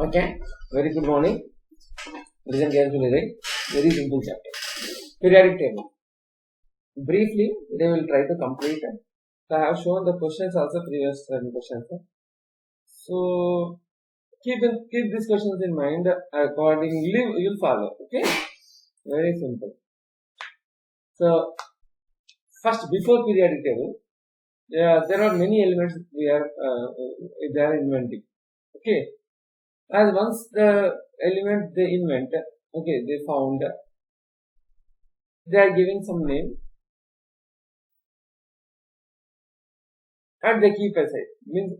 Okay, very good morning. Listen carefully, right? Very simple chapter. Periodic table. Briefly, they will try to complete it. So I have shown the questions also, previous questions. So keep these questions in mind. Accordingly, you'll follow. Okay, very simple. So first, before periodic table, there are many elements they are inventing. Okay, as once the element they invent, okay, they found, they are giving some name and they keep aside. Means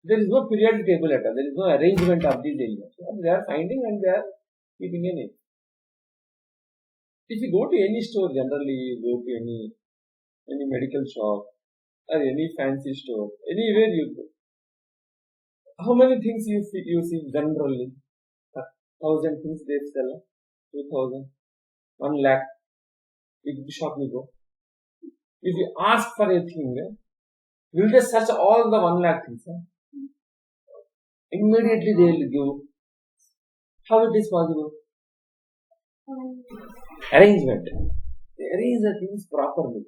there is no periodic table at all. There is no arrangement of these elements. They are finding and they are keeping a name. If you go to any store, generally you go to any medical shop or any fancy store, anywhere you go, how many things you see generally? 1,000 things they sell, 2,000, 1 lakh. Big shop you go. If you ask for a thing, will they search all the 1 lakh things? Immediately they will give. How it is possible? Arrangement. They arrange the things properly.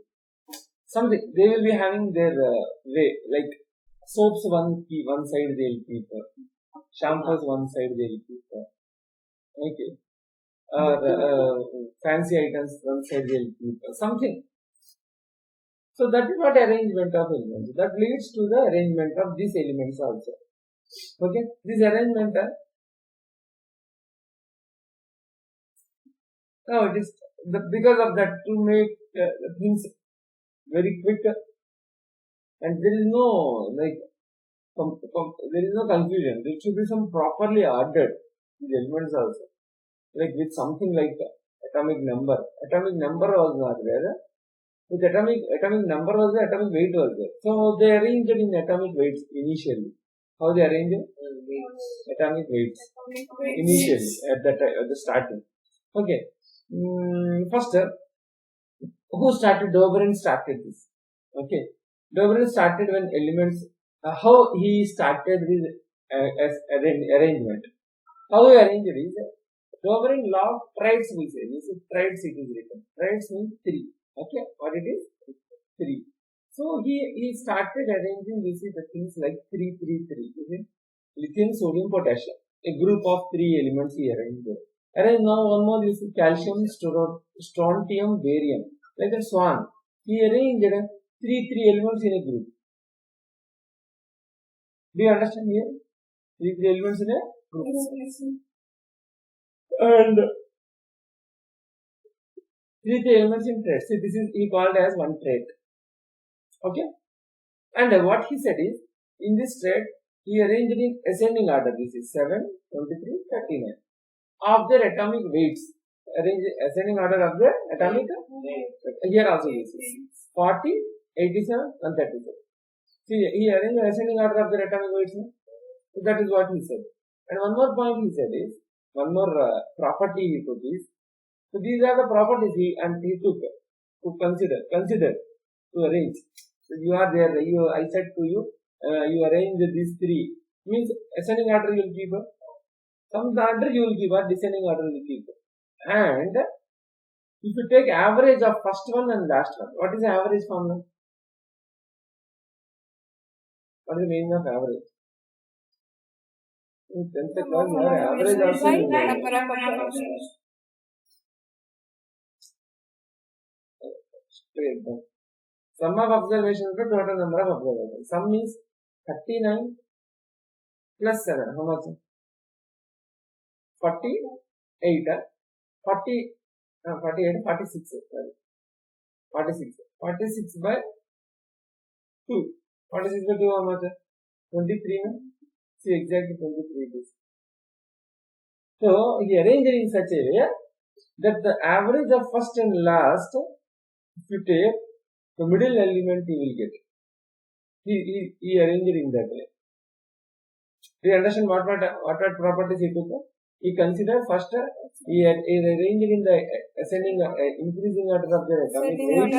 Something they will be having their way, like soaps one side they will keep, shampoos one side they will keep, okay, fancy items one side they will keep, something. So that is what arrangement of elements. That leads to the arrangement of these elements also. Okay, this arrangement. No, it is because of that to make things very quick, and there is no there is no confusion. There should be some properly ordered these elements also, like with something like atomic number. Atomic number was not there. With atomic number was there, atomic weight was there. So they arranged it in atomic weights initially. How they arranged it? Atomic weights initially at the starting. Okay. First, who started? Doberan started this. Okay. Doberan started when elements. How he started this as arrangement. How he arranged it is Doberan law of triads. We say this is triads. It is written. Triads means 3. Okay, what it is? 3. So he started arranging this with the things like 3, 3, 3. You see? Lithium, sodium, potassium. A group of 3 elements he arranged there. Arrange now one more, you see, calcium, strontium, barium. Like a swan. He arranged 3 elements in a group. Do you understand here? 3 elements in a group. And 3 elements in trait. See, this is he called as one trait. Okay? And what he said is, in this trait, he arranged in ascending order. This is 7, 23, 39. Of their atomic weights. Arrange ascending order of the atomic weights. Here also you see. 40, 87, 137. See, he arranged ascending order of the atomic weights. So that is what he said. And one more point he said is, one more property he put is, so these are the properties he took to consider to arrange. So you are there. I said to you, you arrange these 3. Means ascending order you will keep. Some order you will keep, or descending order you will keep. And if you take average of first one and last one, what is the average formula? What is the meaning of average? In 10th class, you have average also. Sum of observations to total number of observations. Sum means 39 plus 7. How much? 48. 46. Sorry. 46 by 2. 46 by 2 how much? 23. No? See exactly 23 it is. So he arranged it in such a way that the average of first and last, if you take the middle element, you will get. He arranged it in that way. Do you understand what properties he took? He considered first, he arranged it in the ascending, increasing order of the atomic weight,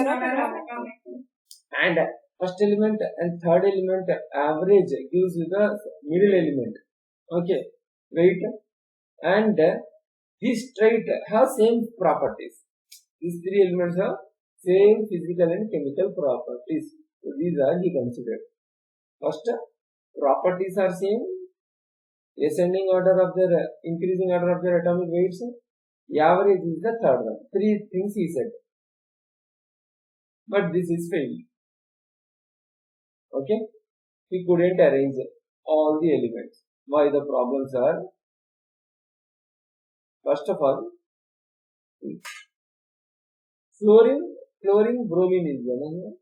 and first element and third element average gives you the middle element. Okay, weight and this trait have same properties. These three elements have same physical and chemical properties. So these are he considered. First, properties are same. Ascending order of their increasing order of their atomic weights. Average is the third one. Three things he said. But this is failed. Okay, he couldn't arrange all the elements. Why the problems are? First of all, chlorine, bromine is one.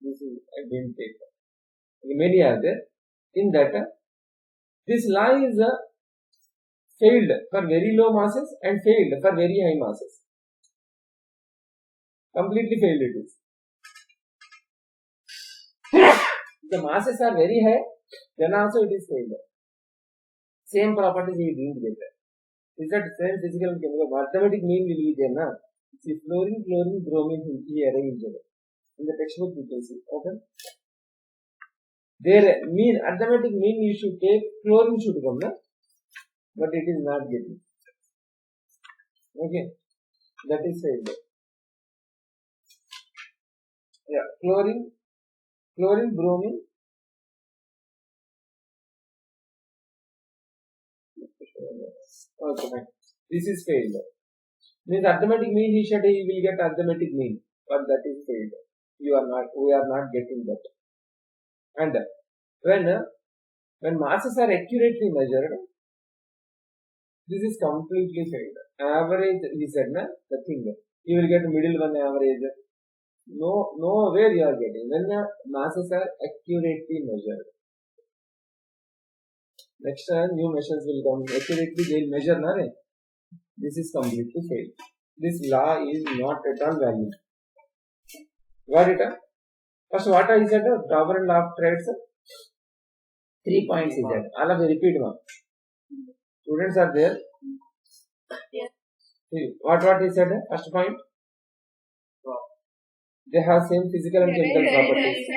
This is I didn't take. Many are there. In that, this law is failed for very low masses and failed for very high masses. Completely failed it is. The masses are very high, then also it is failed. Same properties he didn't get. Is that same physical and chemical? Mathematic mean will be there, na? See, fluorine, bromine, he arranged. In the textbook you can see. Okay. Their mean, arithmetic mean you should take, chlorine should come, na? But it is not getting. Okay. That is failed. Yeah, chlorine, bromine. Okay, fine. This is failed. Means arithmetic mean he will get arithmetic mean, but that is failed. We are not getting that. And when masses are accurately measured, this is completely failed. Average, he said, na, the thing. You will get middle one average. No, where you are getting. When the masses are accurately measured. Next time new measures will come. Accurately they will measure, na, right? This is completely failed. This law is not at all valid. Got it? First, what I said, Tauber law of trades. 3 points is that. I'll repeat one. Students are there? Yes. See, what he said? First point. They have same physical and chemical properties.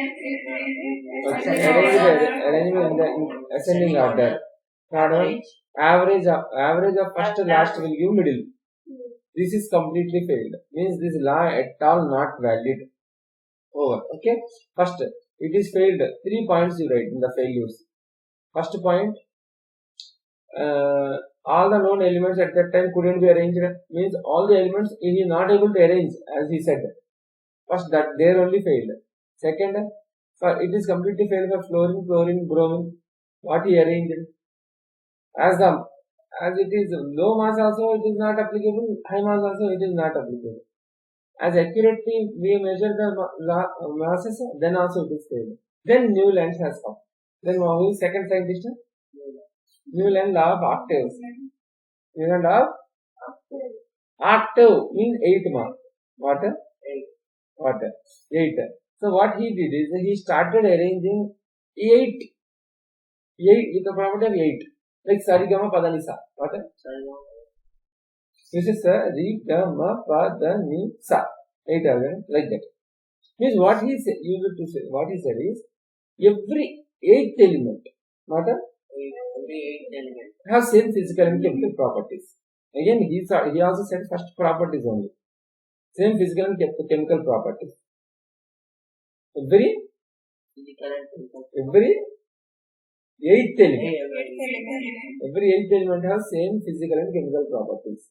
Arrangement in the ascending order. Third one, average of first last will give middle. This is completely failed. Means this law at all not valid. Over. Okay. First, it is failed. 3 points you write in the failures. First point, all the known elements at that time couldn't be arranged. Means all the elements he is not able to arrange, as he said. First, that there only failed. Second, it is completely failed for fluorine, bromine. What he arranged. As it is low mass also it is not applicable, high mass also it is not applicable. As accurately we measure the masses, then also it is failed. Then Newland has come. Then who is second scientist? Newland law of octaves. Newland law of octave means 8 mark. What? 8. So what he did is he started arranging 8 with the property of 8. Like Sarigama Padanisa. What? This is Sarigama Padanisa. 8 again, like that. Means what he said, what he said is every 8th element. What? Every 8th element has same physical and chemical properties. Again, he also said first properties only. Same physical and chemical properties. Every 8th element. Every 8th element has same physical and chemical properties.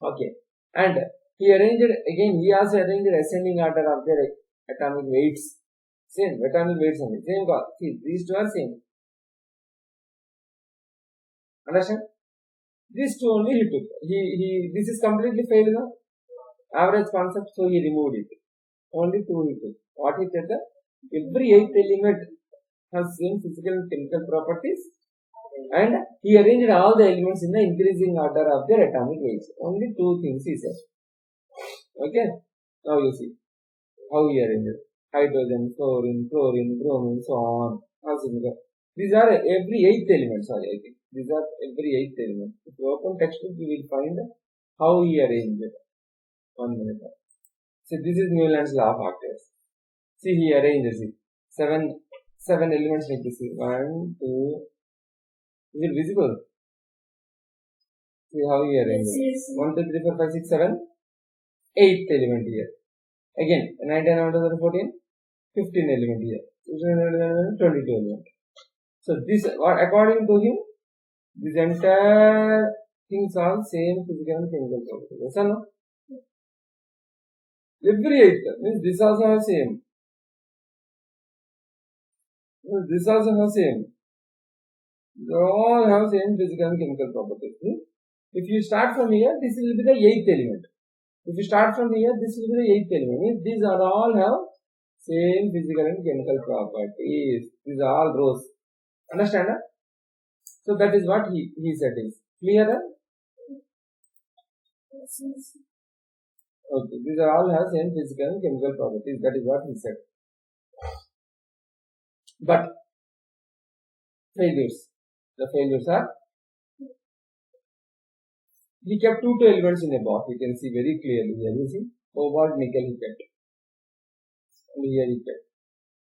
Okay. And he also arranged ascending order of their atomic weights. Same, atomic weights only. Same God. See, these two are same. Understand? These two only he took. This is completely failed now. Average concept, so he removed it. Only 2 he took. What he said? Every 8th element has same physical and chemical properties, and he arranged all the elements in the increasing order of their atomic weights. Only 2 things he said. Okay. Now you see how he arranged it. Hydrogen, fluorine, bromine, so on. These are every 8th element. Sorry, I think these are every 8th element. If you open textbook, you will find how he arranged it. 1 minute. So this is Newland's law of octaves. See, he arranges it. 7 elements like this. 1, 2. Is it visible? See how you arrange it. Yes. 1, 2, 3, 4, 5, 6, 7. 8th element here. Again, 9, 10, 11, 14. 15 element here. 22 element. So this, according to him, this entire things are same physical and chemical properties. Yes or no? Every 8th means this also has same. This also has same. They all have same physical and chemical properties. If you start from here, this will be the 8th element. If you start from here, this will be the 8th element. These are all have same physical and chemical properties. These are all rows. Understand? So that is what he said is clear. Okay, these are all have same physical and chemical properties. That is what he said. But failures. The failures are, he kept two elements in a box. You can see very clearly here. You see, cobalt, nickel he kept. And here he kept.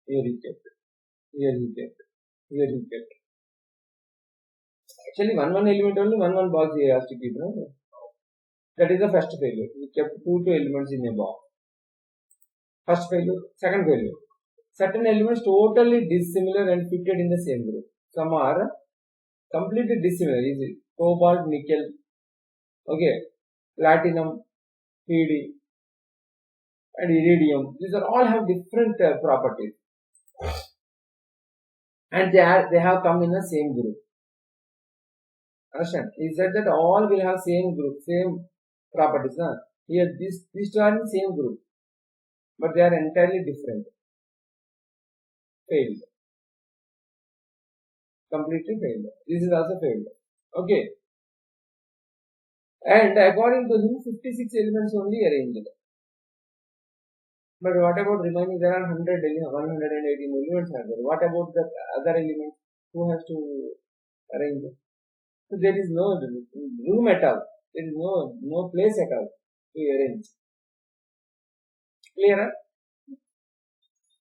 Here he kept. Here he kept. Here he kept. Actually, one element only, one box he has to keep. No? That is the first failure. He kept two elements in a box. First failure. Second failure. Certain elements totally dissimilar and fitted in the same group. Some are completely dissimilar. Is it cobalt, nickel, okay, platinum, PD, and iridium. These are all have different properties, and they have come in the same group. Understand? He said that all will have same group, same properties. Huh? Here, these two are in the same group, but they are entirely different. Failed. Completely failed. This is also failed. Okay. And according to him, 56 elements only arranged. But what about remaining? There are 118 elements are there. What about the other elements? Who has to arrange them? So there is no room at all. There is no place at all to arrange. Clear?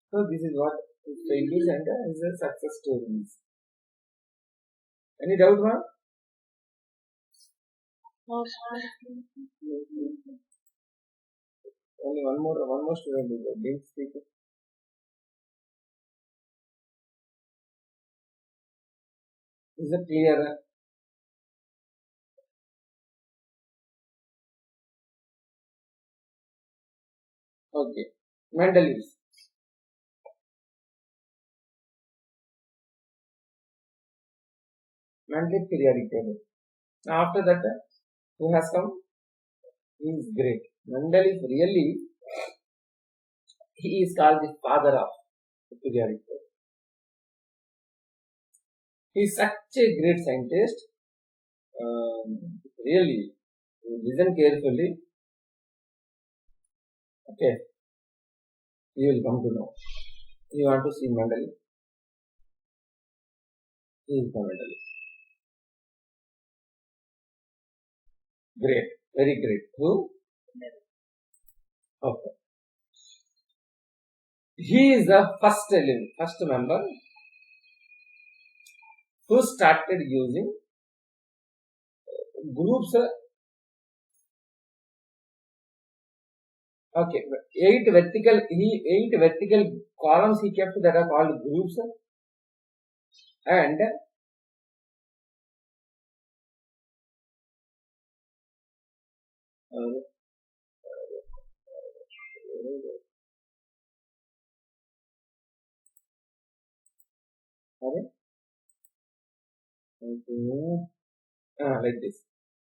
So this is what is failures and is a success stories. Any doubt, ma'am? Only one more student is there. Didn't speak. Is it clear? Okay. Mendeleev. Mendeleev periodic table. Now after that, who has come? He is great. Mendeleev really, he is called the father of the periodic table. He is such a great scientist. Really, listen carefully. Okay, you will come to know. You want to see Mendeleev? He is the Mendeleev. Great, very great. Who? Okay. He is the first member who started using groups. Okay, 8 vertical columns he kept that are called groups, and like this.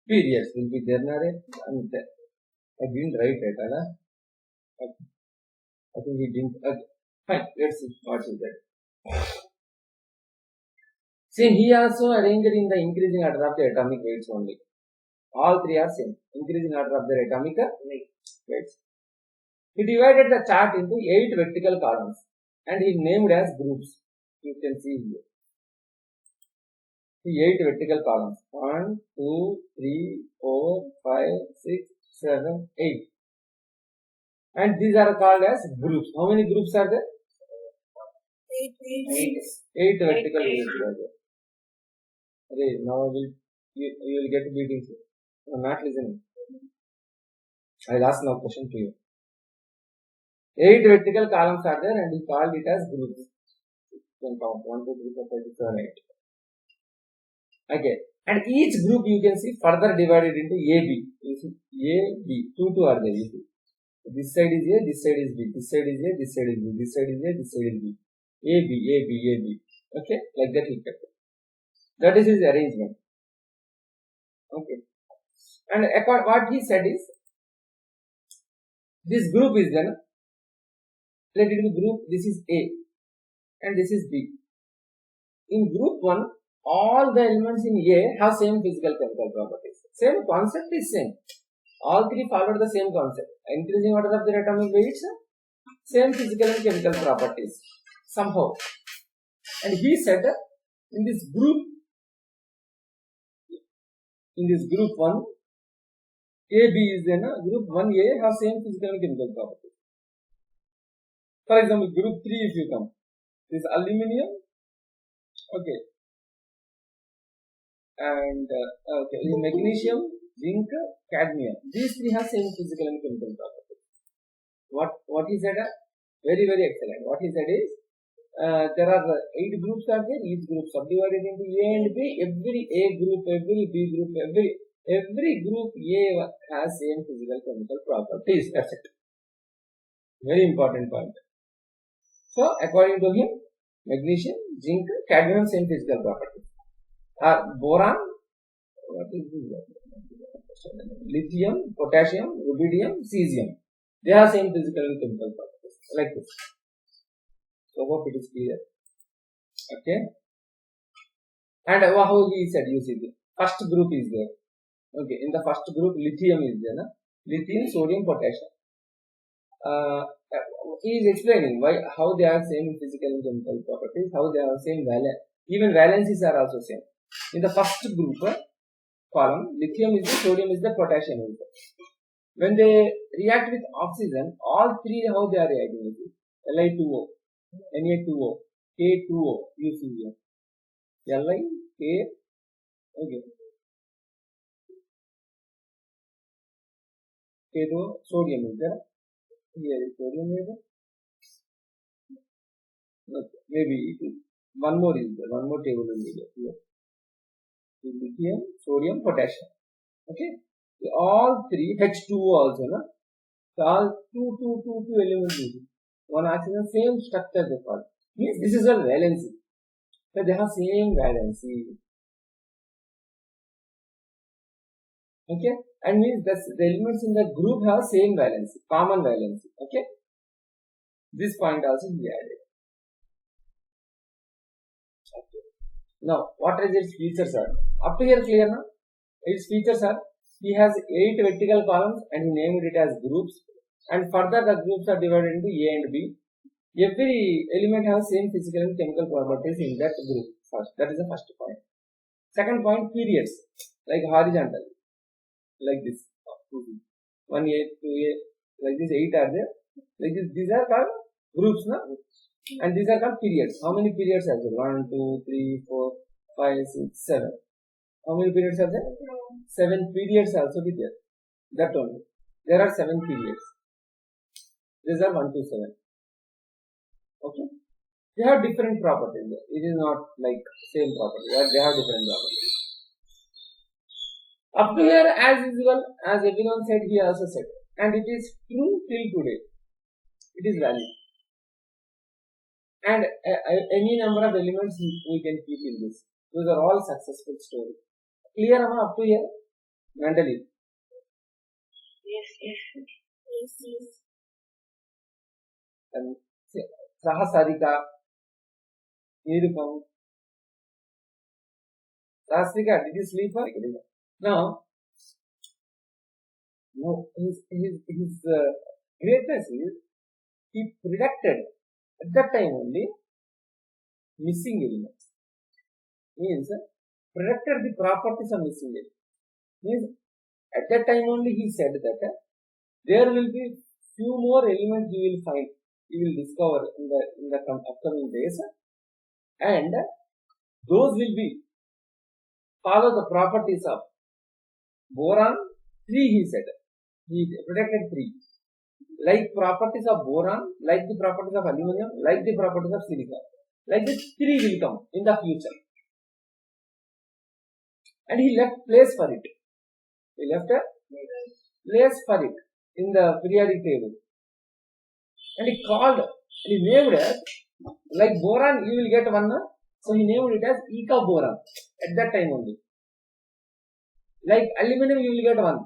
Periods will be there. I didn't write it. Okay. I think he didn't. Okay. Fine. Let's see what is that. See, he also arranged in the increasing order of the atomic weights only. All three are same. Increasing order of their atomic weights. He divided the chart into 8 vertical columns and he named as groups. You can see here. 8 vertical columns. 1, 2, 3, 4, 5, 6, 7, 8. And these are called as groups. How many groups are there? 8 vertical groups are there. Now you will get beatings. I'm not listening. I'll ask now question to you. 8 vertical columns are there and we called it as groups. You can count 1, 2, 3, 4, 5, 6, 7, 8. Okay. And each group you can see further divided into A, B. You see A, B. 2 are there. You see. This side is A, this side is B. This side is A, this side is B. This side is A, this side is B. A, B, A, B, A, B. Okay. Like that he kept it. That is his arrangement. Okay. And what he said is, this group is then, let it be group, this is A and this is B. In group 1, all the elements in A have same physical chemical properties. Same concept is same. All three followed the same concept. Increasing order of their atomic weights, same physical and chemical properties. Somehow. And he said in this group 1, A, B is then group 1A have same physical and chemical properties. For example, group 3 if you come, this aluminium, okay, and magnesium, zinc, cadmium. These three have same physical and chemical properties. What he said? Very, very excellent. What he said is, there are 8 groups are there, each group subdivided into A and B. Every A group, every B group, every group A has same physical chemical properties. That's it. Very important point. So, according to him, magnesium, zinc, cadmium, same physical properties. Boron, what is this? Lithium, potassium, rubidium, cesium. They have same physical and chemical properties. Like this. So, hope it is clear. Okay. And how he said, you see, the first group is there. Okay. In the first group, lithium is there. Na? Lithium, sodium, potassium. He is explaining how they are same physical and chemical properties, how they are same valence. Even valencies are also same. In the first group column, lithium is there, sodium is there, potassium is there. When they react with oxygen, all three how they are reacting with it. Li2O, Na2O, K2O, you see here. Li, K, okay. K2O, sodium is there. Here is sodium is there. Okay. Maybe one more is there. One more table will be there. Here. Lithium, sodium, potassium. Okay. All three, H2O also, no? So all two elements is it. One oxygen, same structure they call. Means this is all valency. So they have same valency. Okay. And means the elements in the group have same valency, common valency. Okay. This point also he added. Okay. Now, what are its features are? Up to here clear now? Its features are, he has 8 vertical columns and he named it as groups. And further the groups are divided into A and B. Every element has same physical and chemical properties in that group. First, that is the first point. Second point, periods, like horizontal, like this. 1A, 2A, like this 8 are there. Like this, these are called groups, na? And these are called periods. How many periods are there? 1, 2, 3, 4, 5, 6, 7. How many periods are there? 7 periods also be there. That only. There are 7 periods. These are 1 to 7. Okay. They have different properties. It is not like same property. They have different properties. Up to here, as usual, as everyone said, he also said, and it is true till today. It is valid. And any number of elements we can keep in this. Those are all successful stories. Clear up to here? Mentally. Yes. And Sahasarika, Nirupam. Sahasarika, did you sleep or? Now, his greatness is, he predicted at that time only missing elements. Means, predicted the properties of missing elements. Means, at that time only he said that there will be few more elements you will find you will discover in the upcoming days, and those will be follow the properties of boron 3. He said he predicted 3, like properties of boron, like the properties of aluminum, like the properties of silica, like this 3 will come in the future, and he left place for it. He left a place for it in the periodic table, and he called, and he named it, like boron you will get 1, so he named it as Eka boron at that time only. Like aluminum you will get 1,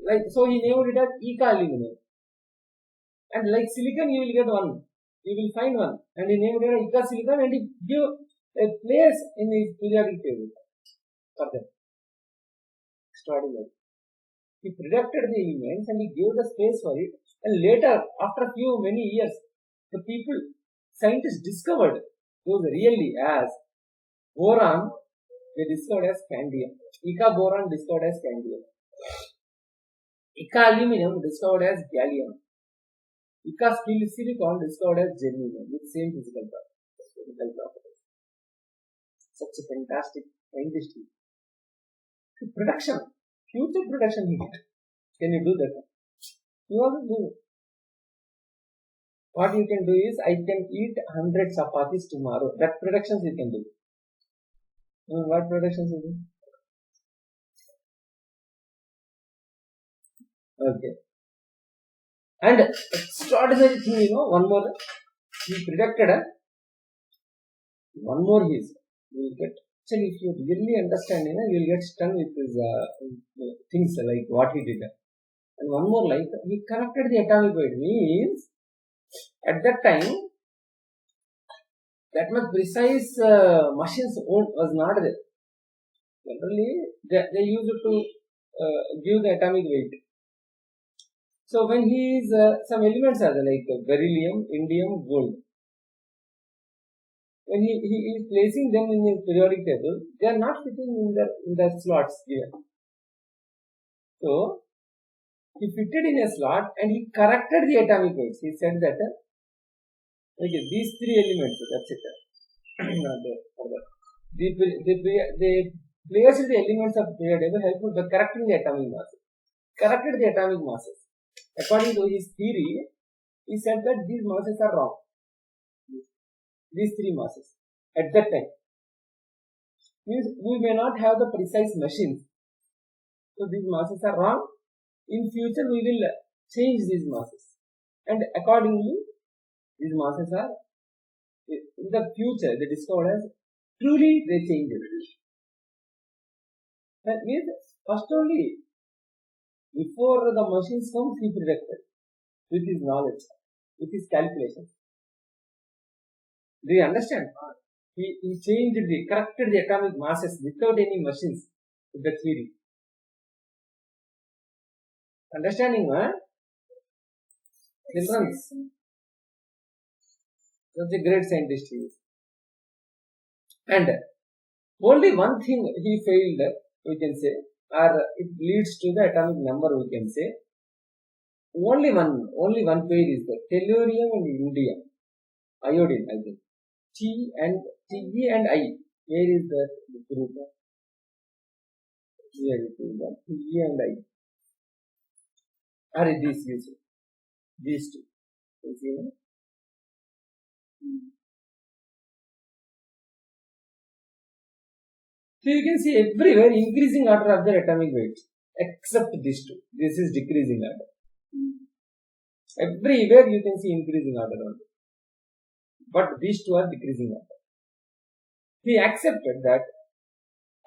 like so he named it as Eka aluminum, and like silicon you will get 1, you will find 1, and he named it as Eka silicon, and he give a place in his periodic table for them. Extraordinary. He predicted the elements and he gave the space for it, and later, after many years, the scientists discovered those really as boron, they discovered as scandium. Eka boron discovered as scandium. Eka aluminum discovered as gallium. Eka silicon discovered as germanium with same physical properties. Such a fantastic scientist. Production, future production he did. Can you do that? You also do it. What you can do is, I can eat 100 chapatis tomorrow. That predictions you can do. What predictions you do? Okay. And extraordinary thing, one more. He predicted one more you will get. Actually, if you really understand, you will get stung with his things like what he did. And one more, like he connected the atomic weight, means at that time that much precise machines was not there. Generally, they used to give the atomic weight. So when he is some elements are there, like beryllium, indium, gold. When he is placing them in the periodic table, they are not fitting in the slots here. So he fitted in a slot and he corrected the atomic weights. He said that okay, these 3 elements, that's it. They placed the elements of periodic table helpful by correcting the atomic masses. Corrected the atomic masses. According to his theory, he said that these masses are wrong. These 3 masses at that time. Means we may not have the precise machines. So these masses are wrong. In future we will change these masses. And accordingly, these masses are, in the future they discovered as truly they change it. That means first only, before the machines come, he predicted with his knowledge, with his calculations. Do you understand? He corrected the atomic masses without any machines with the theory. Understanding, huh? Children, such a great scientist he is. And only one thing he failed, we can say, or it leads to the atomic number, we can say. Only one pair is there. Tellurium and indium. Iodine, I think. T and I. Where is that group? Here it is. T and I. Are these two. You see? So you can see everywhere increasing order of their atomic weights, except these two. This is decreasing order. Everywhere you can see increasing order only. But these two are decreasing order. He accepted that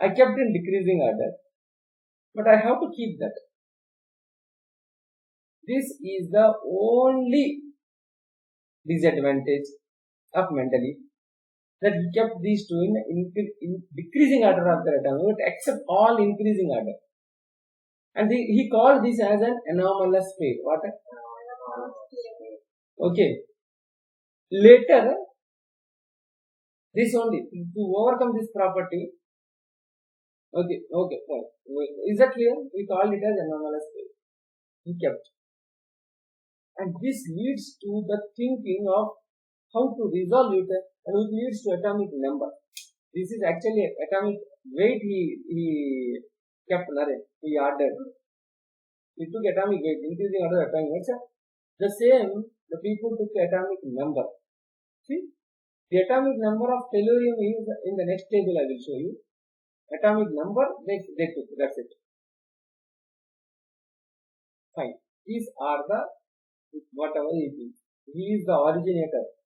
I kept in decreasing order, but I have to keep that. This is the only disadvantage of Mendeleev, that he kept these two in decreasing order of the atomic, except all increasing order. And he called this as an anomalous pair. What? Okay. Later, this only, to overcome this property, okay, fine. Is that clear? We called it as anomalous pair. He kept. and this leads to the thinking of how to resolve it, and which leads to atomic number. This is actually atomic weight he kept narrated, he ordered. He took atomic weight, increasing order of atomic weight. The same, the people took atomic number. See, the atomic number of tellurium is in the next table. I will show you. Atomic number they took. That's it. Fine. These are the whatever it is. He is the originator.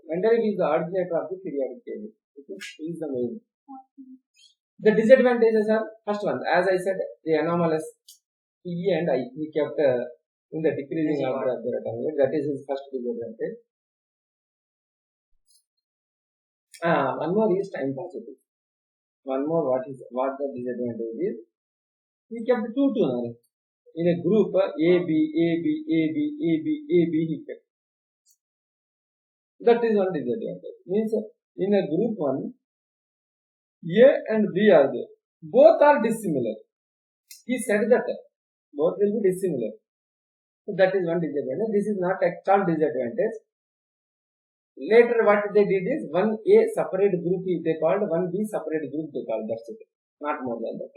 Mendeleev is the originator of the periodic table. Okay? He is the main. The disadvantages are, first one, as I said, the anomalous E and I he kept in the decreasing order of the atomic weight. That is his first disadvantage. One more is time positive. One more, what the disadvantage is? He kept 2 in a group A, B, A, B, A, B, A, B, A, B he kept. That is one disadvantage. Means in a group 1, A and B are there. Both are dissimilar. He said that both will be dissimilar. So that is one disadvantage. This is not actual disadvantage. Later what they did is 1A separate group they called, 1B separate group they called. That's it. Not more than that.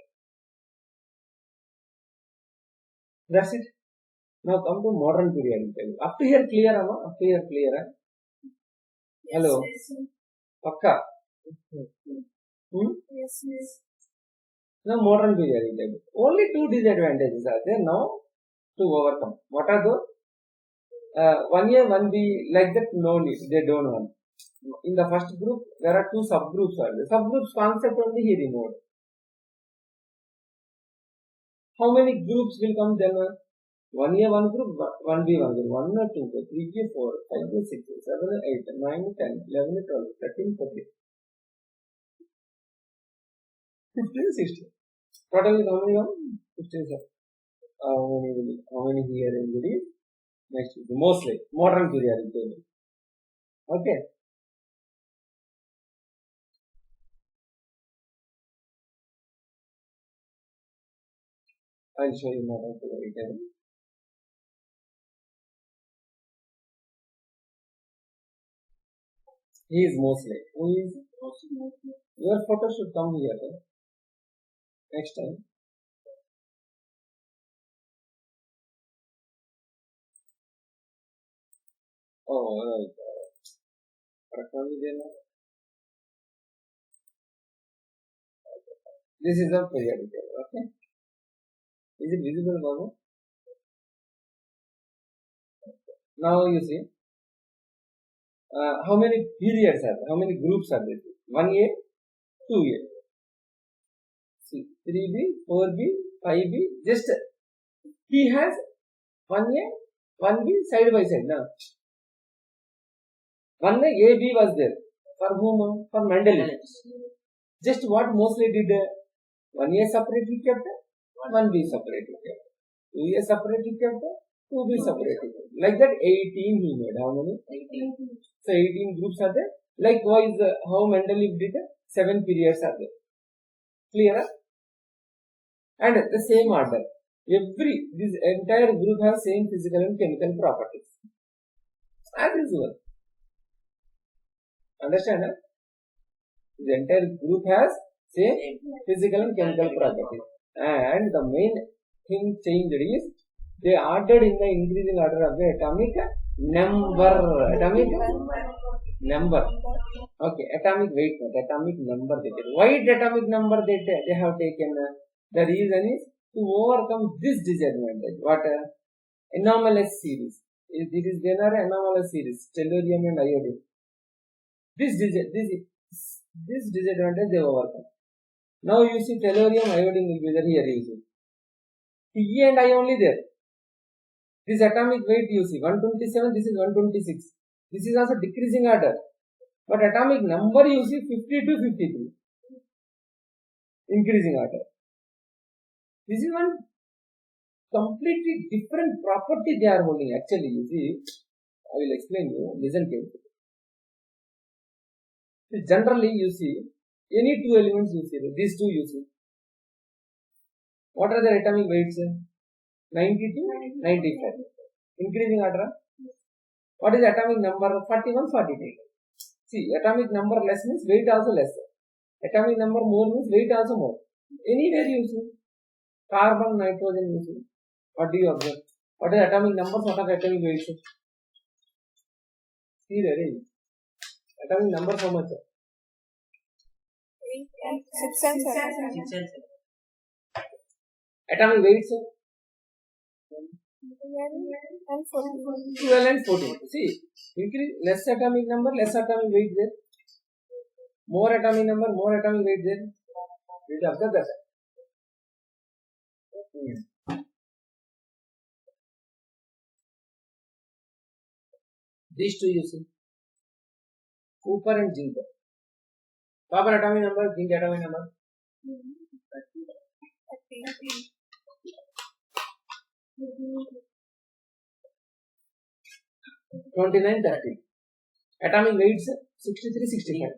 That's it. Now come to modern periodic table. Up to here clear, Amma? Up to here clear? Hello? Yes, Pakka? yes, yes. Now modern periodic table. Only 2 disadvantages are there now to overcome. What are those? 1A, 1B, like that, no need. They don't want. In the first group, there are 2 subgroups. Subgroups concept only he removed. How many groups will come then? 1A, 1 group, 1B, 1 group. 1, 2, 3, 4, 5, 6, 7, 8, 9, 10, 11, 12, 13, 14, 15, 16. Total is how many? 15, sir. How many here in the next is mostly modern periodic table. Okay. I'll show you modern periodic table. He is mostly. Who is? Your photo should come here. Next time. Oh, right. This is a periodic table. Okay. Is it visible, Babu? Now you see. How many periods are there? How many groups are there? 1A, 2A. See, 3B, 4B, 5B. Just he has 1A, 1B side by side. Now, 1A, A, B was there. For whom? For Mendeleev. Just what mostly did 1A separately kept, 1B separately kept. 2A separately kept, 2B separately kept. Like that 18 he made. How many? 18. So 18 groups are there. Likewise, how Mendeleev did 7 periods are there. Clear? And the same order. This entire group has same physical and chemical properties. As usual. Understand? The entire group has same physical and chemical properties. And the main thing changed is they ordered in the increasing order of the atomic number. Atomic number. Okay, atomic weight, atomic number. Why atomic number they have taken? The reason is to overcome this disadvantage. What? Anomalous series. This is there are anomalous series, tellurium and iodine. This disadvantage they overcome. Now you see tellurium, iodine will be there here you see. E and I only there. This atomic weight you see 127, this is 126. This is also decreasing order. But atomic number you see 50 to 53. Increasing order. This is one completely different property they are holding. Actually, you see, I will explain you. Listen carefully. Generally, you see, any 2 elements you see, these 2 you see. What are the atomic weights? 90 to 95. Increasing order. What is atomic number? 41, 42. See, atomic number less means weight also less. Atomic number more means weight also more. Anywhere you see. Carbon, nitrogen you see. What do you observe? What is atomic numbers? What are atomic weights? See there is. Atomic number how much? 6 and 7. Atomic weights? 12 and 14. 12 and 14. See, increase less atomic number, less atomic weight there. More atomic number, more atomic weight there. Did you observe that? These two you see. Copper and zinc. Copper atomic number, zinc atomic number. 29, 30. Atomic weights 63, 65.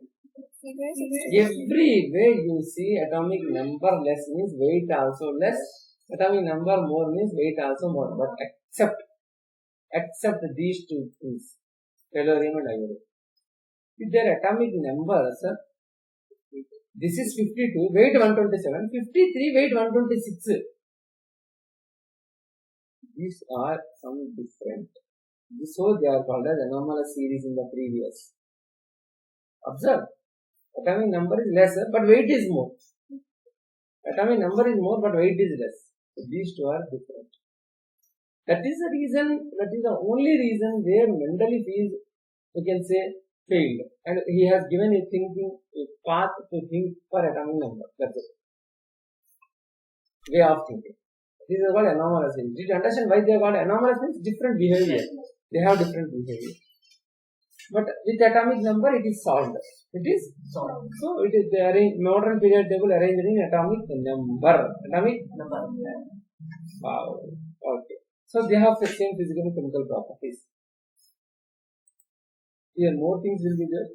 Everywhere you see atomic number less means weight also less. Atomic number more means weight also more. But except these two things, tellurium and iodine. If their atomic numbers, this is 52, weight 127, 53, weight 126. These are some different. So they are called as anomalous series in the previous. Observe, atomic number is lesser but weight is more. Atomic number is more but weight is less. So these two are different. That is the reason, that is the only reason where Mendeleev is, you can say, failed. And he has given a path to think for atomic number. That's it. Way of thinking. These are called anomalous series. Did you understand why they are called anomalous? Means different behavior. They have different behavior. But with atomic number, it is solved. It is solved. So it is the modern periodic table arranged in atomic number. Atomic number. Wow. Okay. So they have the same physical and chemical properties. Here more things will be there.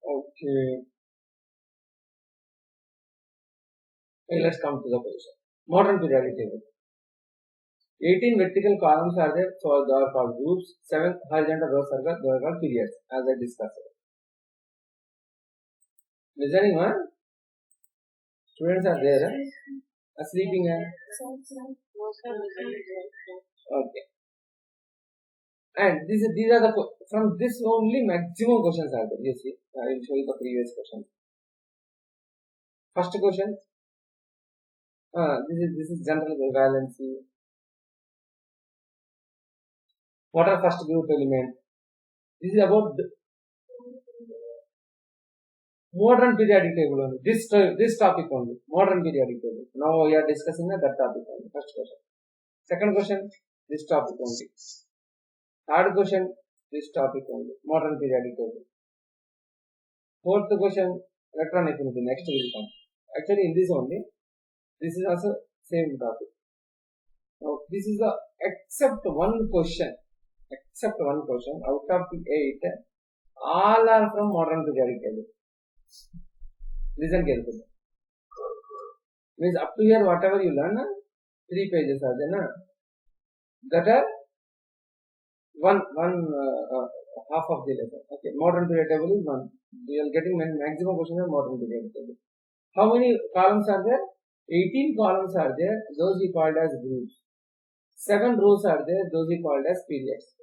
Okay. Okay, let's come to the position. Modern periodic table. 18 vertical columns are there, so they are called groups. 7 horizontal rows are called periods, as I discussed. Listening, huh? Students are there, huh? Sleeping, huh? Okay. And these are the, from this only maximum questions are there. You see, I will show you the previous questions. First question. This is general valency. What are first group element? This is about modern periodic table only. This topic only. Modern periodic table. Now we are discussing that topic only. First question. Second question. This topic only. Third question. This topic only. Modern periodic table. Fourth question. Electron affinity. Next will come. Actually, in this only. This is also same topic. Now, this is the except one question out of the 8, all are from modern periodic table. Listen carefully. Means up to here, whatever you learn, 3 pages are there, na? That are one half of the lesson. Okay, modern periodic table is one. We are getting maximum questions of modern periodic table. How many columns are there? 18 columns are there, those we called as groups. 7 rows are there, those we called as periods.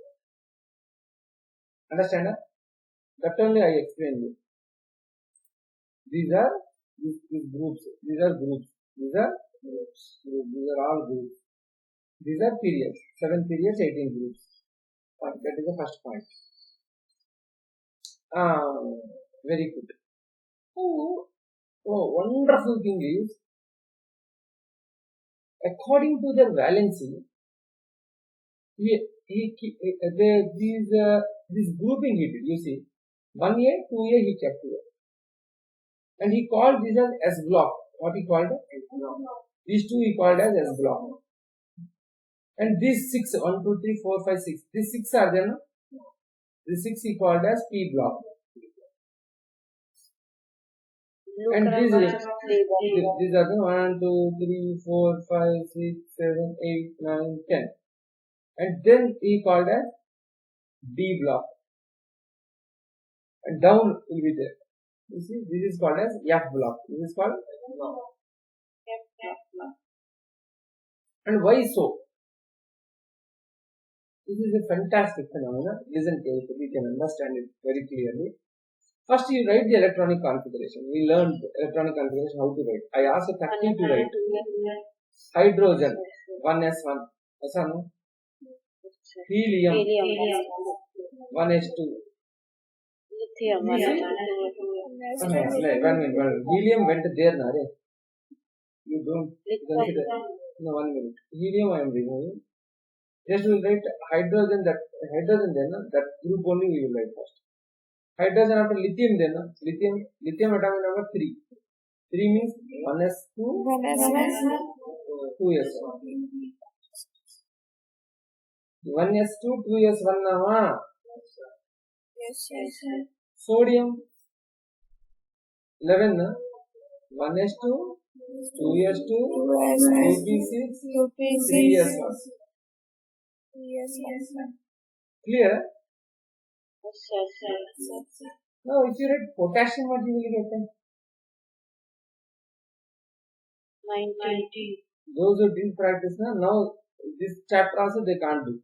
Understand? That only I explained you. These are groups. These are groups. These are groups. These are all groups. These are periods. 7 periods, 18 groups. That is the first point. Very good. Oh, wonderful thing is, according to their valency, this grouping he did, you see, 1A, 2A he kept here. And he called this as S block. What he called? S block. These two he called as S block. And these 6, 1, 2, 3, 4, 5, 6, these 6 are there, no? These 6 he called as P block. And these are the 1, 2, 3, 4, 5, 6, 7, 8, 9, 10. And then he called as D block. And down will be there. You see, this is called as F block. This is called F block. And why so? This is a fantastic phenomenon. Listen carefully, you can understand it very clearly. First, you write the electronic configuration. We learned electronic configuration, how to write. I asked a 30 to write. Hydrogen, 1s1. No? Helium, 1s2. Lithium, 1 Helium went there, na? You don't consider. No, 1 minute. Helium I am removing. Just will write hydrogen, that group only we will write first. Hydrogen after lithium then, lithium atomic number 3. 3 means 1s2, 2s1. 1s2, 2s1 now. Yes. Sodium 11, 1s2, 2s2, 2p6, 3s1. Clear? Now, if you write potassium, what you will get? 90. Those who didn't practice now this chapter also they can't do.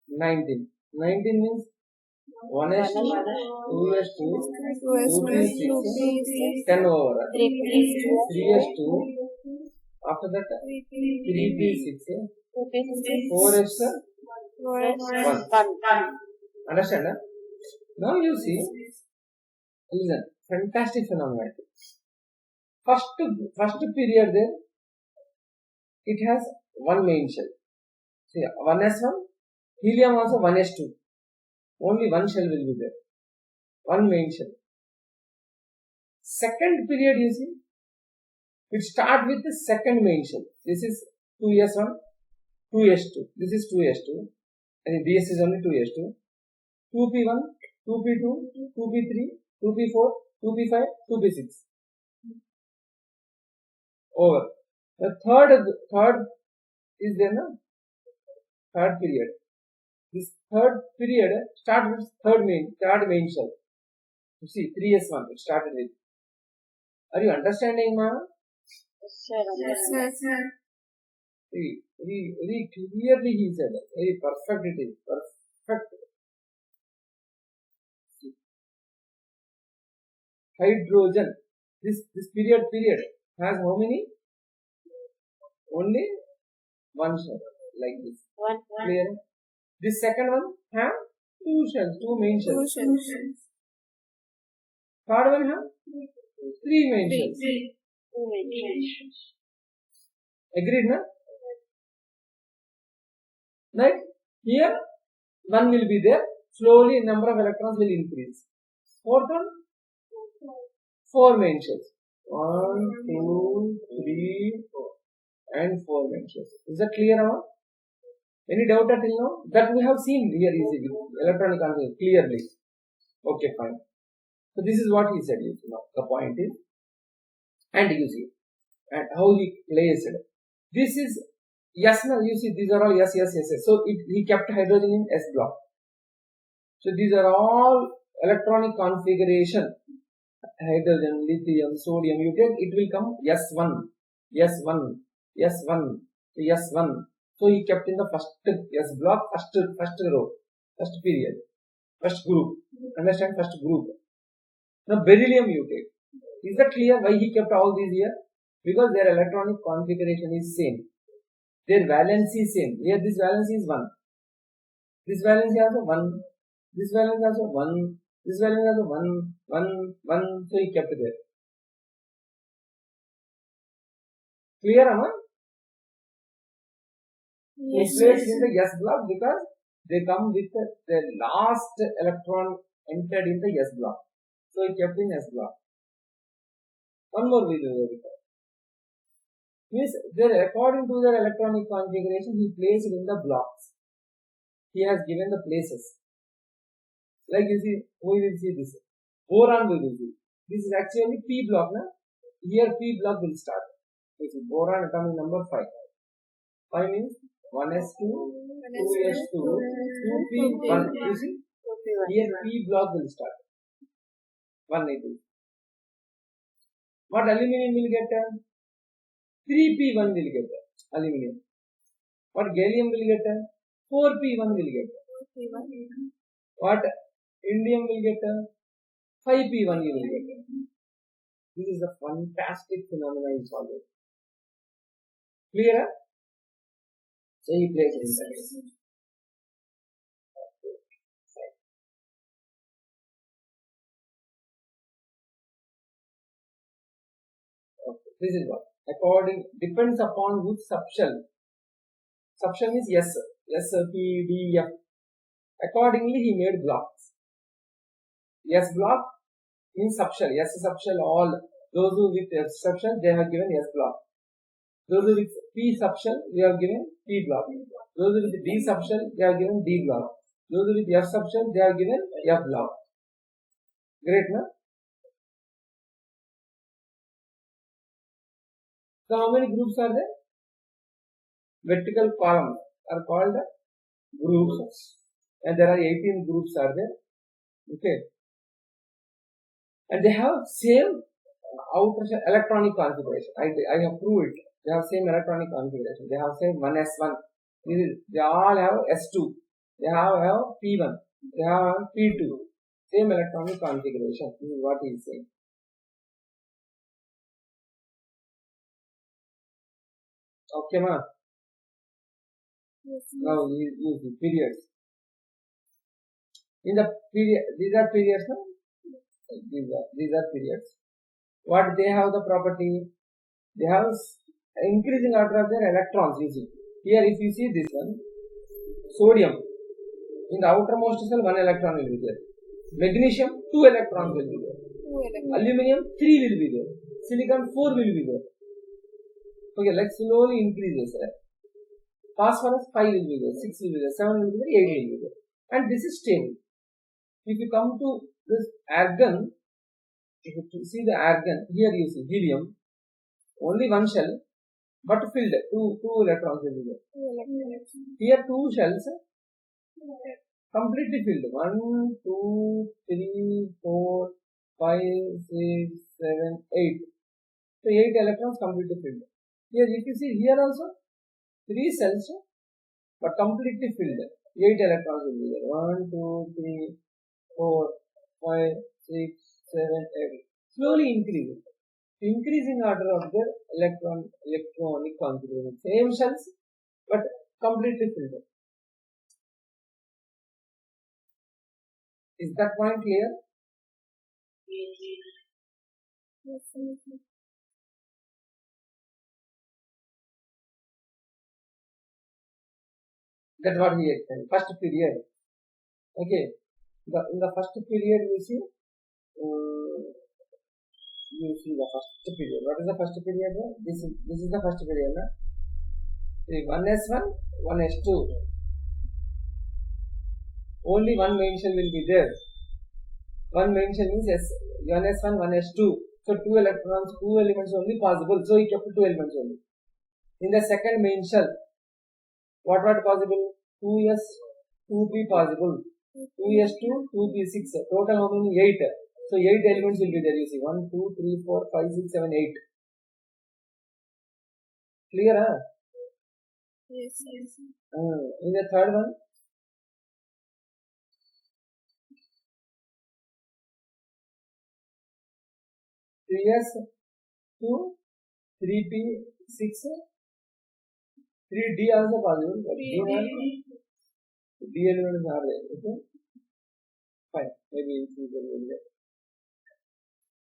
19. 19 means 1s2, 2s2, 2p6, 10 over. 3s2, after that 3p6, 4s, 1. Understand? Now you see, listen, fantastic phenomenon. First period there, it has one main shell. See, 1s1, helium also 1s2. Only one shell will be there. One main shell. Second period, you see, it starts with the second main shell. This is 2s1, 2s2. This is 2s2. And this is only 2s2. 2p1, 2p2, 2p3, 2p4, 2p5, 2p6. Over. The third is there, no? Third period. This third period starts with third main shell. You see, 3s1 it started with. Are you understanding, ma? Yes, sir. Very clearly he said. Very perfect it is. Perfect. Hydrogen. This period has how many? Only one shell. Like this. One. Clear? This second one have two main shells. Third one have three main shells. Two main shells. Agreed, na? Right? Here one will be there. Slowly number of electrons will increase. Fourth one, 4 main shells. 1, 2, 3, 4. And 4 main shells. Is that clear now? Any doubt until now? That we have seen here easily. Electronic configuration clearly. Okay, fine. So this is what he said. Now the point is, and you see, and how he placed it. This is yes. Now you see, these are all yes. So he kept hydrogen in S block. So these are all electronic configuration. Hydrogen, lithium, sodium. You take it will come S1. So he kept in the first S block, first row, first period, first group. Understand? First group. Now beryllium you take. Is that clear why he kept all these here? Because their electronic configuration is same. Their valency is same. Here this valency is 1. This valency also 1. This valency also 1. This valency also 1. So he kept it there. Clear, Amma? Yes, he placed in the S block because they come with the last electron entered in the S block. So he kept in S block. One more we will verify. Means according to their electronic configuration, he placed it in the blocks. He has given the places. Like you see, we will see this. Boron we will see. This is actually P block, na? Here P block will start. This is boron atomic number 5. 5 means 1s2, 2s2, 2p1. You see? Here P block will start. 180. What aluminum will get? 3p1 will get aluminum. What gallium will get? 4p1 will get. What indium will get? 5p1 you will get. This is a fantastic phenomenon in solid. Clear? So he plays inside. Okay. This is what depends upon which subshell. Subshell means S, P, D, F. Accordingly, he made blocks. S block means subshell. S subshell, all those who with S subshell, they have given S block. Those who with P subshell, they have given P block. Those who with D subshell, they are given D block. Those who with F subshell, they are given F block. Great, no? So how many groups are there? Vertical columns are called groups, and there are 18 groups are there. Okay, and they have same outer electronic configuration. I have proved it. They have same electronic configuration. They have same 1s1. They all have s2. They have p1. They have p2. Same electronic configuration. This is what he is saying. Okay, ma? Yes, now use the periods. In the period, these are periods, no? These are periods. What they have the property? They have increasing order of their electrons. You see here, if you see this one, sodium in the outermost cell 1 electron will be there. Magnesium 2 electrons will be there. Aluminium 3 will be there. Silicon 4 will be there. Okay, let's slowly increase this. Phosphorus 5 will be there, 6 will be there, 7 will be there, 8 will be there. And this is stable. If you come to this argon, if you see the argon, here you see helium, only one shell, but filled, two electrons will be there. Here 2 shells, completely filled. 1, 2, 3, 4, 5, 6, 7, 8. So 8 electrons completely filled. Here if you see here also 3 cells but completely filled. 8 electrons will be there. 1, 2, 3, 4, 5, 6, 7, 8. Slowly increasing. Increasing order of the electronic configuration. Same shells but completely filled. Is that point clear? Yes. That's what we explained. First period. Okay. In the first period, you see the first period. What is the first period? This is the first period. Na? 1s1, 1s2. Only one main shell will be there. One main shell means 1s1, 1s2. So 2 electrons, 2 elements only possible. So he kept 2 elements only. In the second main shell, what possible? 2s, 2p possible. 2s2, 2p6. Total how many? 8. So 8 elements will be there. You see 1, 2, 3, 4, 5, 6, 7, 8. Clear, huh? Yes. In the third one, P.S. 2, 3p6, 3d also possible. But D elements are there. Okay, fine. Maybe in future we will get.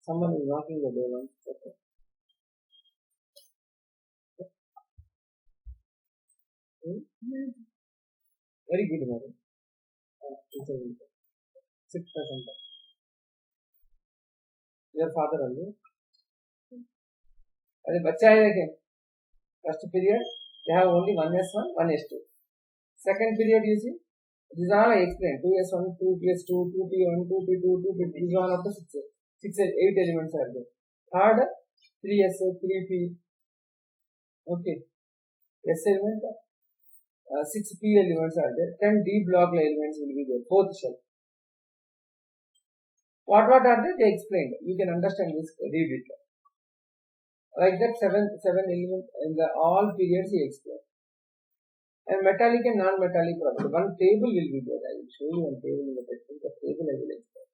Someone is knocking the door once. Okay. Very good, madam. 6%. Your father only. अरे बच्चा है क्या? First period they have only 1s1, 1s2. Second period you see, this is all I explained. 2s1, 2ps2, 2p1, 2p2, 2p3, 1 up to 6. 8 elements are there. Third, 3s, 3p. Okay. S element, 6p elements are there. 10 d block elements will be there. Fourth shell. What are they? They explained. You can understand this. Read it. Like that, seven elements in the all periods he explained. And metallic and non-metallic property. One table will be there. I will show you one table in the textbook. The table I will explain.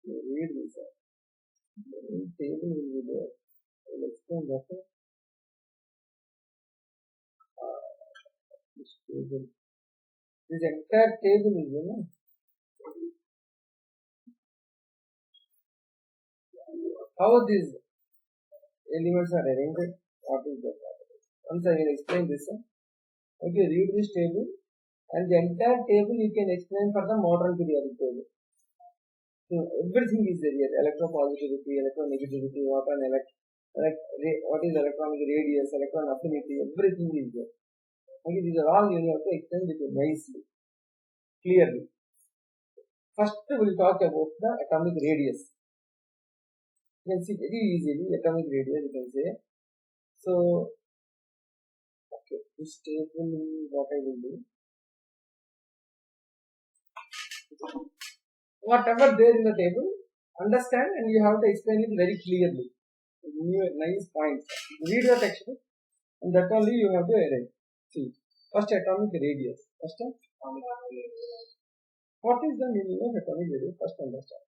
Read this. The table will be there. I will explain that. This table. This entire table is there. How these elements are arranged? What is the property? Once I will explain this. Okay, read this table, and the entire table you can explain for the modern periodic table. So everything is there here: electropositivity, electronegativity, what is electronic radius, electron affinity, everything is there. Okay, these are all you have to explain with you nicely, clearly. First, we will talk about the atomic radius. You can see very easily atomic radius, you can say. So, okay, this table, what I will do, whatever there in the table, understand, and you have to explain it very clearly. Nice points. Read the textbook, and that only you have to arrange. See, first atomic radius. First, what is the meaning of atomic radius? First, understand.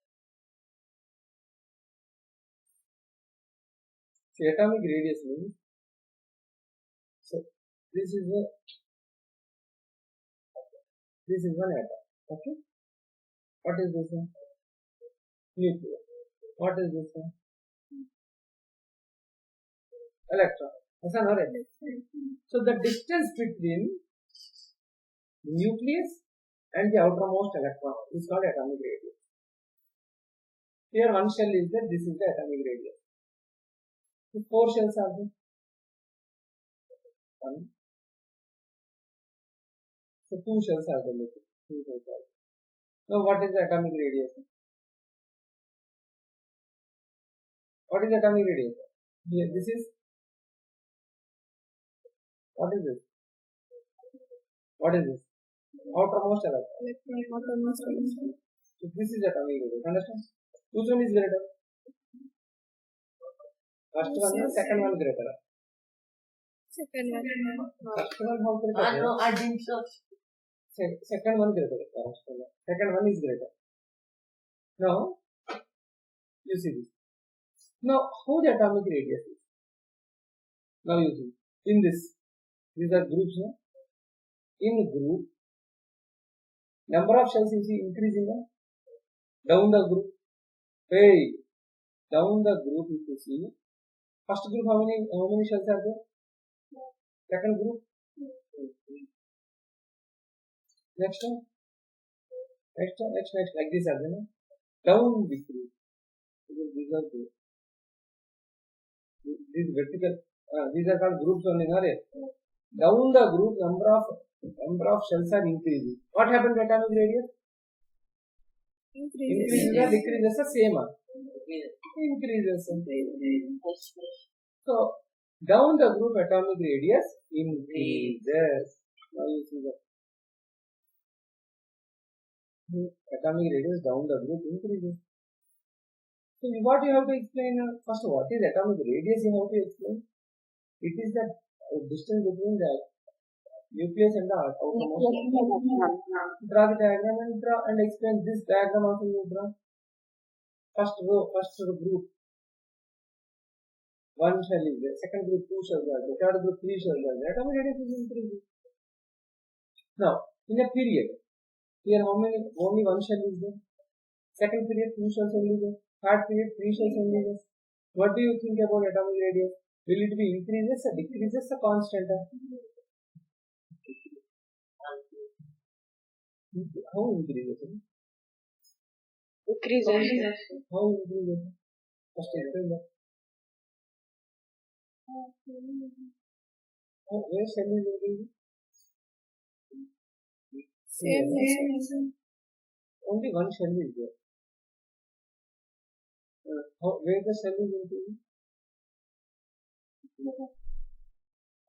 See, atomic radius means, so this is one atom. Okay. What is this one? Nucleus. What is this one? Electron. So the distance between the nucleus and the outermost electron is called atomic radius. Here one shell is there. This is the atomic radius. So 4 shells are there. 1. So 2 shells are there. 2 shells are there. Now what is the atomic radius? What is the atomic radius? Here, this is. What is this? What is this? Outermost electron. So this is atomic radius. Understand? Which one is greater? First one or second one greater? Second one. First one how greater? No, I think so. Second one greater. Second one is greater. Now, you see this. Now, how the atomic radius is? Now you see. In this, these are groups. No? In group, number of shells you see increasing. No? Down the group. Hey, down the group if you see. First group how many shells are there? Second group. Next one. Next. Like this are there. No? Down the group. These are groups. These vertical. These are called groups only. Down the group, number of shells are increasing. What happened to atomic radius? Increases or decreases the same. Increases. So down the group atomic radius increases. Now you see that. Atomic radius down the group increases. So what you have to explain? First, what is atomic radius? You have to explain. It is the distance between the nucleus and the outermost. Draw the diagram and explain this diagram also you draw. First row, first group. 1 shell is there. Second group 2 shells are there. Third group 3 shells are there. Atomic radius is increasing. Now, in a period, here only 1 shell is there. Second period 2 shells only there. Third period 3 shells only there. What do you think about atomic radius? Will it be increases or decreases or constant? How increases? Increases. How increases? First explain that. Where shell is increasing? Same. only one shell is there. Where the shell is increasing?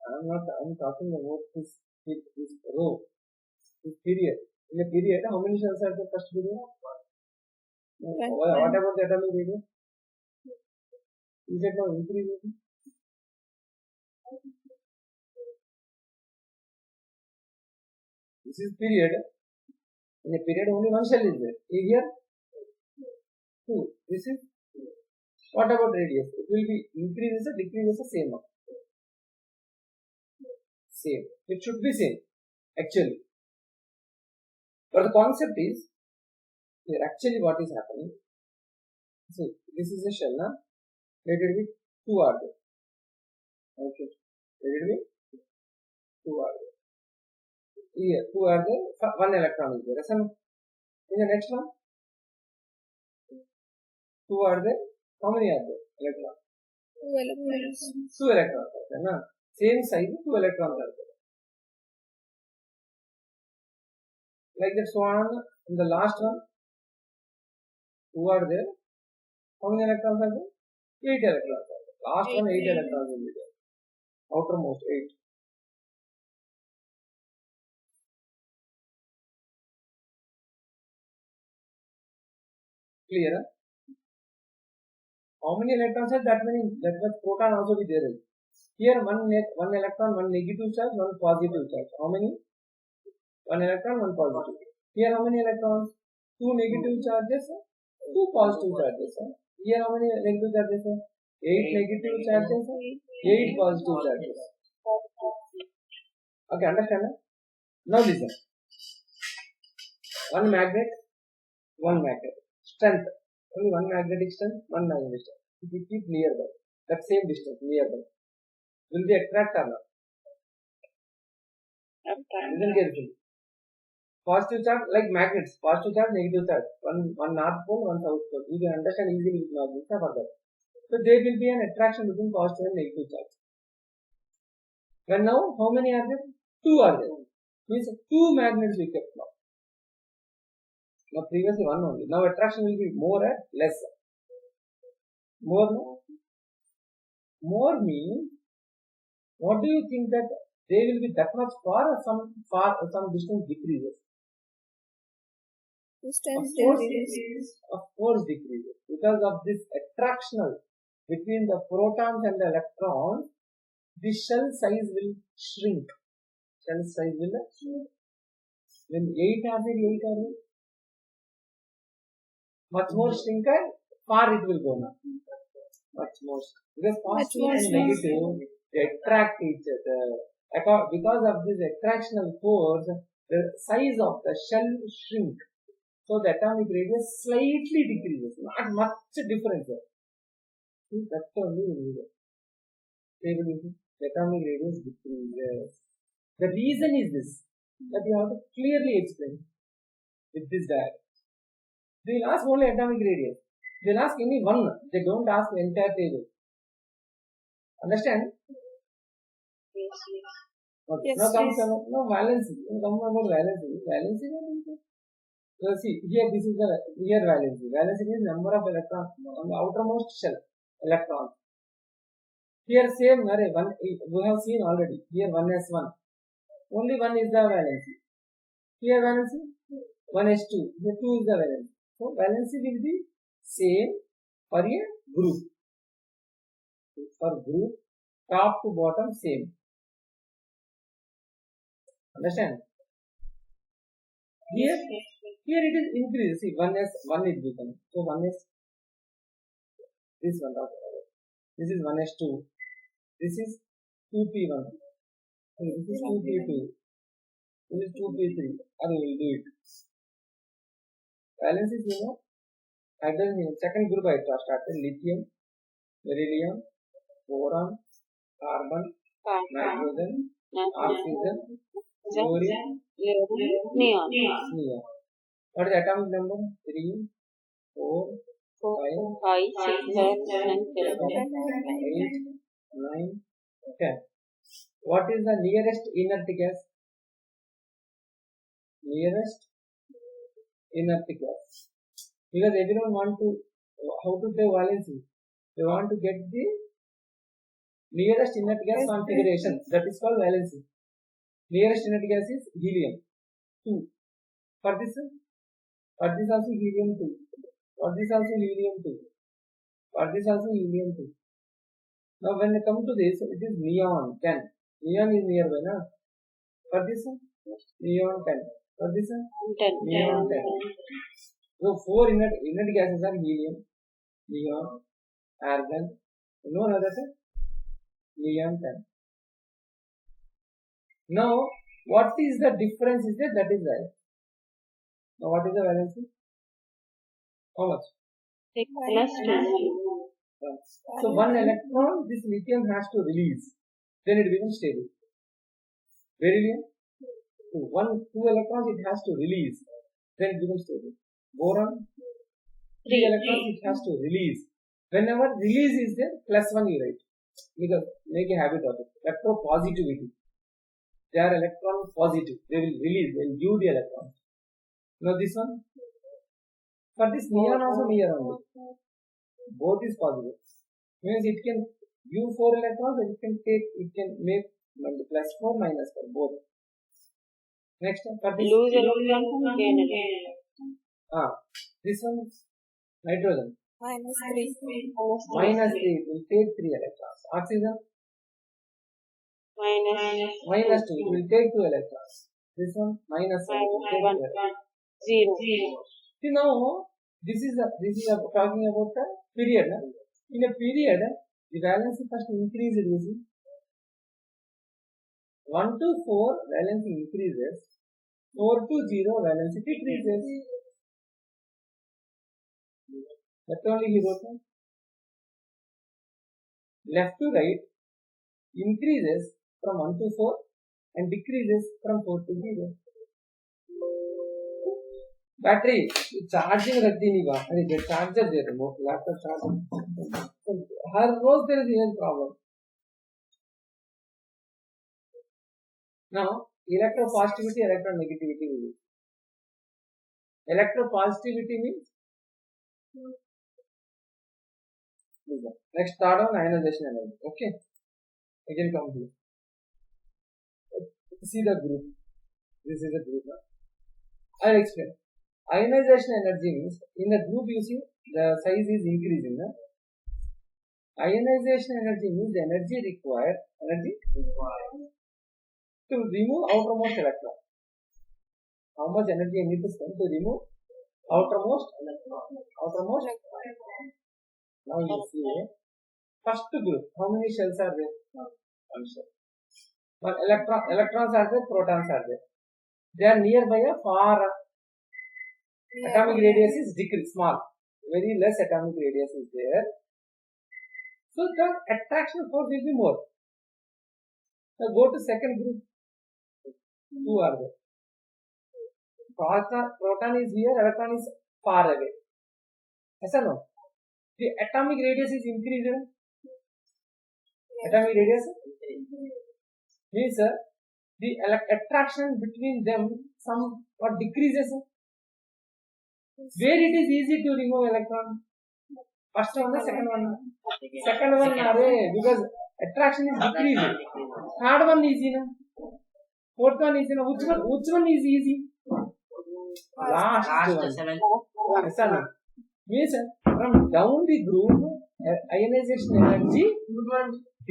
I'm talking about this row, this period. In a period, how many shells are the first period? What about the atomic radius? Is it now increasing? This is period. In a period, only one shell is there. Here, two. This is. What about radius? It will be increases or decreases the same. Same. It should be same, actually. But the concept is, here actually what is happening. So this is a shell, na? Let it be 2 are there. Okay. Let it be 2 are there. Here 2 are there. 1 electron is there. Isn't it? In the next one, 2 are there. How many are there? Electrons. 2 electrons. 2 electrons are there, na? Same size, 2 electrons are there. Like this one, in the last one, 2 are there. How many electrons are there? 8 electrons are there. Last one, 8 electrons will be there. Outermost 8. Clear? Huh? How many electrons are that many? That much proton also be there. Here one electron, one negative charge, one positive charge. How many? 1 electron, 1 positive. Here how many electrons? 2 negative charges, 2 positive charges. Here how many negative charges? 8 negative charges, 8 positive charges. Okay, understand? Now listen. One magnet. Strength. Only one magnetic strength, one magnetic strength. If you keep nearby, that same distance nearby, will they attract or not? Listen carefully. Positive charge like magnets, positive charge, negative charge. One north pole, one south pole. You can understand easily with magnets for that. So there will be an attraction between positive and negative charge. And now how many are there? 2 are there. Means 2 magnets we kept now. Now previously one only. Now attraction will be more or less. More no? More means, what do you think that they will be that much far or some distance decreases? Distance decreases. Of course decreases. Because of this attractional between the protons and the electrons, the shell size will shrink. Shell size will shrink. When 8 are there, much more shrinker, far it will go now. Much more. Because positive and negative, they attract each other. Because of this attractional force, the size of the shell shrink. So the atomic radius slightly decreases. Not much difference. See, that's only we need. The atomic radius decreases. The reason is this, that you have to clearly explain with this diagram. They will ask only atomic radius. They will ask any one. They don't ask the entire table. Understand? Yes. Okay. Yes, Now comes yes. now valency. Come about valency. Valency is so see here, this is the here valency. Valency is number of electrons on the outermost shell. Electrons. Here same array one we have seen already. Here 1s1. Only one is the valency. Here valency 1s2. Here 2 is the valency. So valency will be same for a group. For group, top to bottom same. Understand? Here it is increased. See 1s1 is becoming. So 1s this one. This is 1s2. This is 2p1. This is 2p2. This is 2p3. And we will do it. Valence is, hydrogen. Second group I started lithium, beryllium, boron, carbon, nitrogen, oxygen, fluorine, neon. What is atomic number? 3, 4, 5, 6, 7, 8, 9, 10. What is the nearest inert gas? Nearest inert gas. Because everyone want to, how to say valency? They want to get the nearest inert gas configuration. That is called valency. Nearest inert gas is helium 2. For this also helium 2. For this also helium 2. For this also helium 2. Now when they come to this, it is neon 10. Neon is nearby, na? For this neon 10. For this neon 10. So 4 inert gases are helium, neon, argon. No other neon 10. Now what is the difference is that is right. Now what is the valency? How much? So one electron this lithium has to release, then it becomes stable. Beryllium, 2 electrons it has to release, then it becomes stable. Boron, 3 electrons it has to release. Whenever release is there, +1 you write. Because make a habit of it. Electropositivity. They are electron positive. They will release, they will give the electron. Now this one, for this neon also near only. Both is positive. Means it can give 4 electrons and it can make +4 -4 both. Next one, for this Lose electron from gain electron. this one nitrogen -3. -3 it will take 3 electrons. Oxygen -2 it will take 2 electrons. This one -1 it will take 2 electrons. 0. See now this is talking about the period. In a period, the valency first increases. You see, 1 to 4 valency increases, 4 to 0 valency decreases. That's only he wrote. Left to right increases from 1 to 4 and decreases from 4 to 0. Battery charging रखती नहीं बात अरे जो charger दे रहे हैं laptop charger हर रोज there is a problem. Now electropositivity, electronegativity will be. Electropositivity means next third one ionization energy. Okay, again come here. See the group. This is a group. I'll explain. Ionization energy means in the group you see the size is increasing. Ionization energy means the energy required to remove outermost electron. How much energy I need to spend to remove outermost electron? Now you see first group. How many shells are there? One shell. But electrons are there, protons are there. They are nearby a far. Atomic radius is decreased, small, very less atomic radius is there. So the attraction force will be more. Now go to second group. 2 are there. Proton is here, electron is far away. Yes or no? The atomic radius is increased. Atomic radius means the attraction between them somewhat decreases. Where it is easy to remove electron? First one, second one. Second one because attraction is decreasing. Third one is easy. Fourth one is which one is easy? Last one. Yes or no? Means from down the group, ionization energy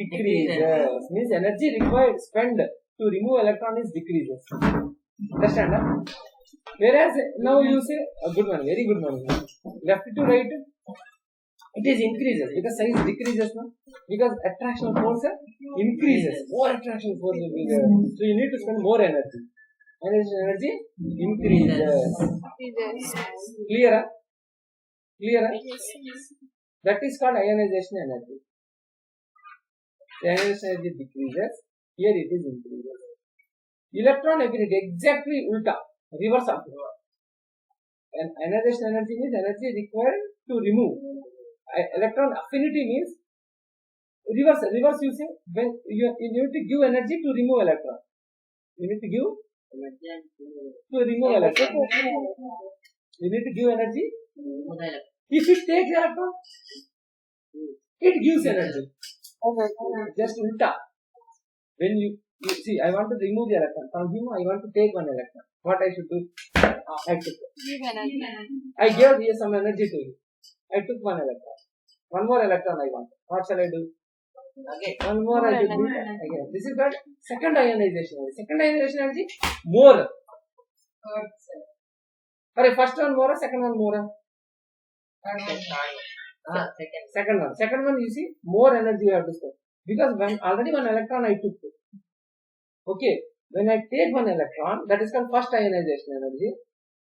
decreases. Means energy required spend to remove electron is decreases. Understand? Whereas now you say a good one, very good one. Left to right, it is increases because size decreases now. Because attraction force increases. More attraction force will be there. So you need to spend more energy. Energy increases. Clear? Clear? That is called ionization energy. The ionization energy decreases. Here it is increases. Electron affinity exactly ulta. Reverse of it. And ionization energy means energy required to remove. Electron affinity means reverse. Reverse you say when you need to give energy to remove electron. You need to give to remove electron. You need to give energy. If it takes electron, it gives energy. Just ulta. When you see, I want to remove the electron from him. I want to take one electron. What I should do? I took. Give energy. I gave here some energy to you. I took one electron. One more electron I want. What shall I do? Okay. One more I do. Again. This is called second ionization. Second ionization energy more. Sorry, first one more, second one more. Second one you see more energy you have to store because when already one electron I took. Okay, when I take one electron, that is called first ionization energy.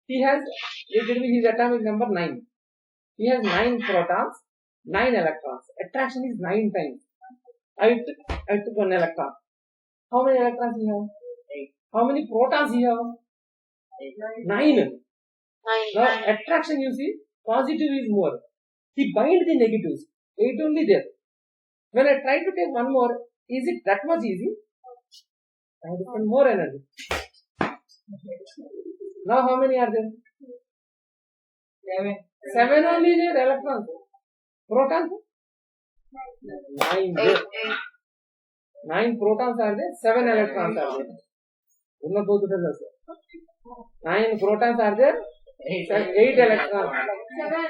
He has, it will be his atomic number 9. He has 9 protons, 9 electrons. Attraction is 9 times. I took one electron. How many electrons he have? 8. How many protons he have? 9. Now attraction you see, positive is more. He binds the negatives. 8 only there. When I try to take one more, is it that much easy? I have to spend more energy. Now how many are there? 7 only there, electrons. Protons? 9 there. 9 protons are there, 7 electrons are there. 9 protons are there, 8 electrons.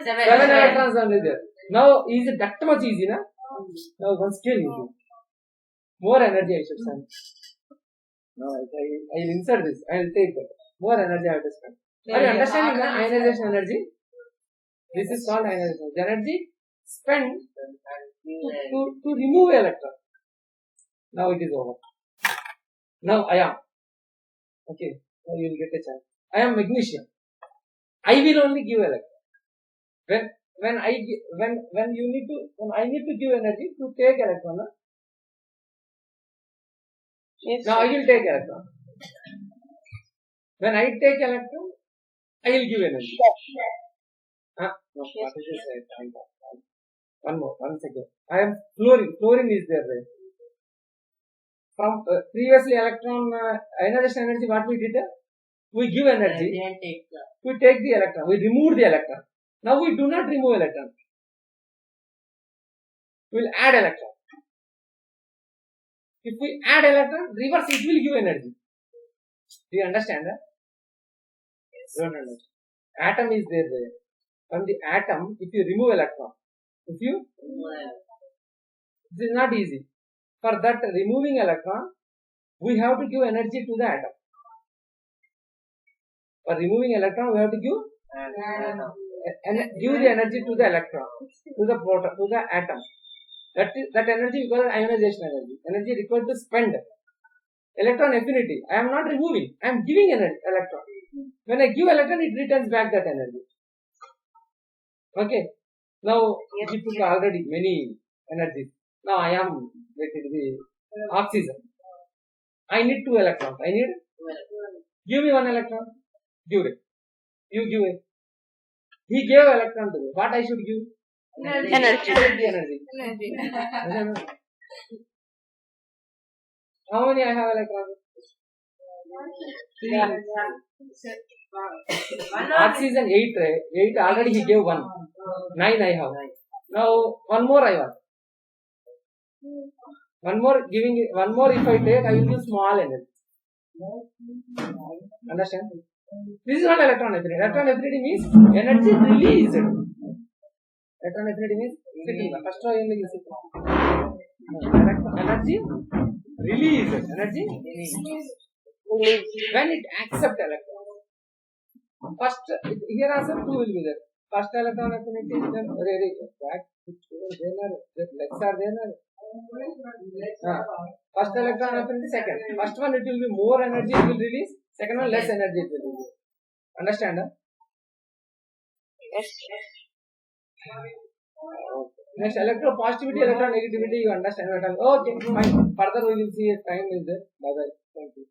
7 electrons are there. Now is it that much easy, na? Now one skill you do. More energy I should spend. Now I will insert this. I will take that. More energy I have to spend. Are you understanding the ionization energy? This is called ionization. The energy spent to remove electron. Now it is over. Now I am. Okay. Now you will get a chance. I am magnesium. I will only give electron. When I need to give energy to take electron. Na? Yes. Now I will take electron. When I take electron, I will give energy. No, what is this? One second. I am fluorine. Fluorine is there. Right? From previously electron ionization energy, what we did? We give energy. We take the electron. We remove the electron. Now we do not remove electron. We will add electron. If we add electron, reverse it will give energy. Do you understand that? Yes. Don't understand. Atom is there. From the atom, if you remove electron, this is not easy. For that removing electron, we have to give energy to the atom. For removing electron, we have to give the energy to the electron, to the proton, to the atom. That energy is called ionization energy. Energy required to spend. Electron affinity. I am not removing. I am giving electron. When I give electron, it returns back that energy. Okay. Now we took already many energies. Now I am with the oxygen. I need 2 electrons. I need. Give me 1 electron. Give it. You give it. He gave electron to me. What I should give? Energy. Energy. How many I have electrons? 3. Oxygen 8. 8 already he gave 1. 9 I have. Now 1 more I want. One more if I take, I will give small energy. Understand? This is not electron affinity. Electron affinity means energy released. Electron affinity means first energy released. Energy when it accepts electron. First here also 2 will be there. First electron affinity is then ready. Legs are there. First electron affinity, second. First one it will be more energy it will release. Second one less energy it will release. Understand? Yes. Next, electropositivity, electron negativity. You understand? Okay, fine. Further we will see. Time is there. Bye bye. Thank you.